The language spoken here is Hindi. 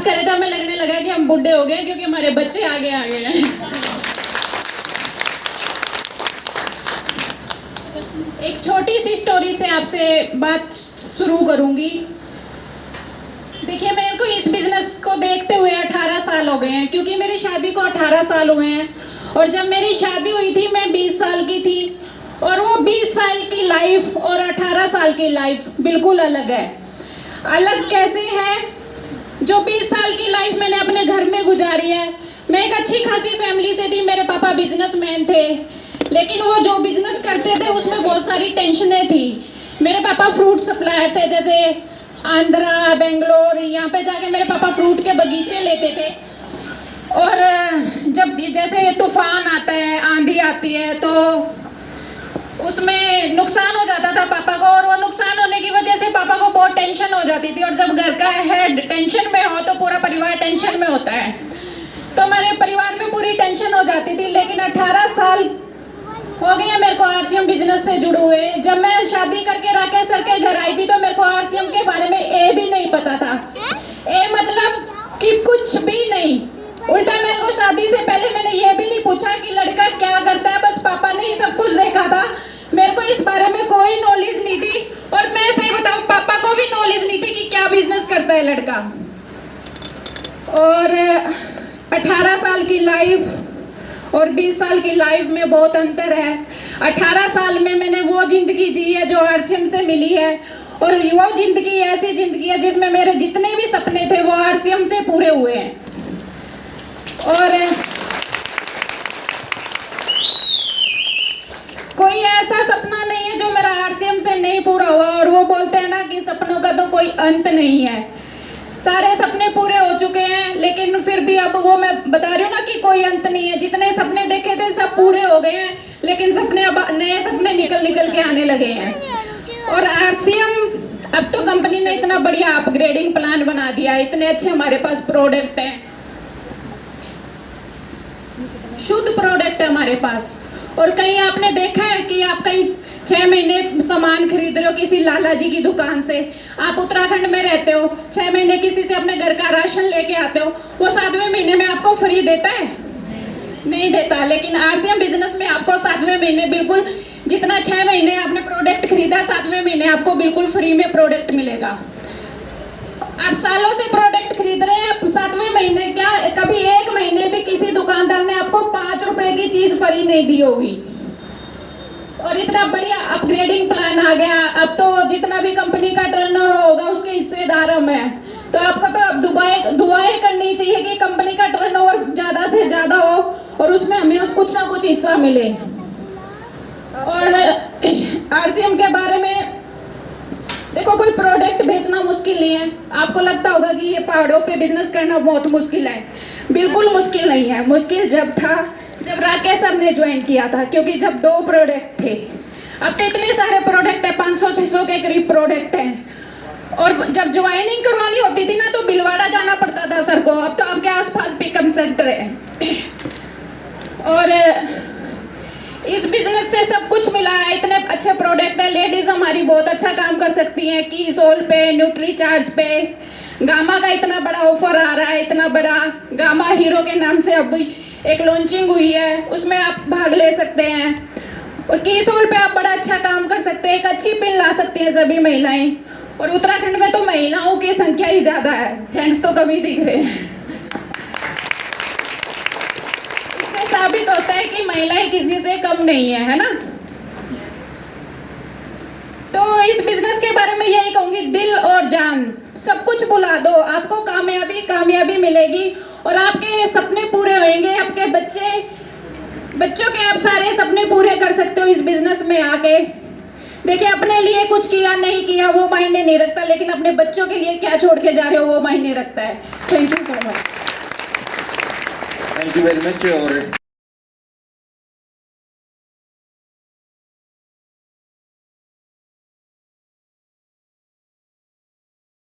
कर रहे थे हमें लगने लगा कि हम बूढ़े हो गए क्योंकि हमारे बच्चे आगे आ गए हैं। एक छोटी सी स्टोरी से आपसे बात शुरू करूंगी। देखिए, मेरे को इस बिजनेस को देखते हुए 18 साल हो गए हैं, क्योंकि मेरी शादी को 18 साल हुए हैं। और जब मेरी शादी हुई थी मैं 20 साल की थी, और वो 20 साल की लाइफ और 18 साल की लाइफ बिल्कुल अलग है। अलग कैसे है? जो 20 साल की लाइफ मैंने अपने घर में गुजारी है, मैं एक अच्छी खासी फैमिली से थी। मेरे पापा बिजनेसमैन थे, लेकिन वो जो बिजनेस करते थे उसमें बहुत सारी टेंशनें थी। मेरे पापा फ्रूट सप्लायर थे, जैसे आंध्रा, बेंगलोर, यहाँ पे जाके मेरे पापा फ्रूट के बगीचे लेते थे। और जब जैसे तूफान आता है, आंधी आती है, तो उसमें नुकसान हो जाता था पापा को, और वो नुकसान होने की वजह से पापा को बहुत टेंशन हो जाती थी। और जब घर का हेड टेंशन में हो तो पूरा परिवार टेंशन में होता है। तो मेरे परिवार में पूरी टेंशन हो जाती थी। लेकिन 18 साल हो गए मेरे को आरसीएम बिजनेस से जुड़े हुए। जब मैं शादी करके राकेश सर के घर आई थी तो मेरे को आरसीएम के बारे में ए भी नहीं पता था। ए मतलब कि कुछ भी नहीं। उल्टा मेरे को शादी से पहले मैंने ये भी नहीं पूछा कि लड़का क्या करता है, बस पापा ने ही सब कुछ देखा था। मेरे को इस बारे में कोई नॉलेज नहीं थी, और मैं सही बताऊं पापा को भी नॉलेज नहीं थी कि क्या बिजनेस करता है लड़का। और 18 साल की लाइफ और 20 साल की लाइफ में बहुत अंतर है। 18 साल में मैंने वो जिंदगी जी है जो आरसीएम से मिली है, और वो जिंदगी ऐसी जिंदगी है जिसमें मेरे जितने भी सपने थे वो आरसीएम से पूरे हुए हैं। और कोई ऐसा सपना नहीं है जो मेरा आरसीएम से नहीं पूरा हुआ। और वो बोलते हैं ना कि सपनों का तो कोई अंत नहीं है। सारे सपने पूरे हो चुके हैं, लेकिन फिर भी अब वो मैं बता रही हूँ ना कि कोई अंत नहीं है। जितने सपने देखे थे सब पूरे हो गए हैं, लेकिन सपने अब नए सपने निकल के आने लगे हैं। और आरसीएम अब तो कंपनी ने इतना बढ़िया अपग्रेडिंग प्लान बना दिया, इतने अच्छे हमारे पास प्रोडक्ट हैं, शुद्ध प्रोडक्ट है हमारे पास। और कहीं आपने देखा है कि आप कहीं 6 महीने सामान खरीद रहे हो किसी लाला जी की दुकान से, आप उत्तराखंड में रहते हो, 6 महीने किसी से अपने घर का राशन लेके आते हो, वो 7वें महीने में आपको फ्री देता है? नहीं देता। लेकिन आरसीएम बिजनेस में आपको 7वें महीने बिल्कुल, जितना 6 महीने आपने प्रोडक्ट खरीदा, 7वें महीने आपको बिल्कुल फ्री में प्रोडक्ट मिलेगा। आप सालों से प्रोडक्ट खरीद रहे हैं, 7वें महीने क्या, कभी एक महीने भी किसी दुकानदार ने आपको 5 रुपए की चीज फ्री नहीं दी होगी। और इतना बढ़िया अपग्रेडिंग प्लान आ गया। अब तो जितना भी कंपनी का टर्नओवर होगा उसके हिस्सेदार हम हैं। तो आपको तो अब दुआएं करनी चाहिए कि कंपनी का टर्नओवर ज्यादा से ज्यादा हो और उसमें हमें कुछ ना कुछ हिस्सा मिले। और आरसीएम के बारे में देखो, कोई प्रोडक्ट बेचना मुश्किल नहीं है। आपको लगता होगा कि ये पहाड़ों पे बिजनेस करना बहुत मुश्किल है। बिल्कुल मुश्किल नहीं है। मुश्किल जब था जब राकेश सर ने ज्वाइन किया था, क्योंकि जब 2 प्रोडक्ट थे। अब तो इतने सारे प्रोडक्ट है, 500-600 के करीब प्रोडक्ट हैं। और जब ज्वाइनिंग करवानी होती थी ना तो बिलवाड़ा जाना पड़ता था सर को। अब तो आपके आसपास पिकअप सेंटर है। और इस बिजनेस से सब कुछ मिला है, इतने अच्छे प्रोडक्ट है। लेडीज हमारी बहुत अच्छा काम कर सकती हैं की सोल पे, न्यूट्री चार्ज पे। गामा का इतना बड़ा ऑफर आ रहा है, इतना बड़ा। गामा हीरो के नाम से अब एक लॉन्चिंग हुई है, उसमें आप भाग ले सकते हैं। और की सोल पे आप बड़ा अच्छा काम कर सकते हैं, एक अच्छी पिन ला सकती हैं सभी महिलाएं। और उत्तराखंड में तो महिलाओं की संख्या ही ज्यादा है, जेंट्स तो कम ही दिख रहे हैं। साबित होता है कि महिलाएं किसी से कम नहीं है ना। तो इस बिजनेस के बारे में यही कहूंगी, दिल और जान सब कुछ बुला दो, आपको कामयाबी मिलेगी और आपके सपने पूरे होंगे। आपके बच्चों के आप सारे सपने पूरे कर सकते हो इस बिजनेस में आके। देखिए, अपने लिए कुछ किया नहीं किया वो मायने नहीं रखता, लेकिन अपने बच्चों के लिए क्या छोड़ के जा रहे हो वो मायने रखता है। Thank you so much. Thank you very much. और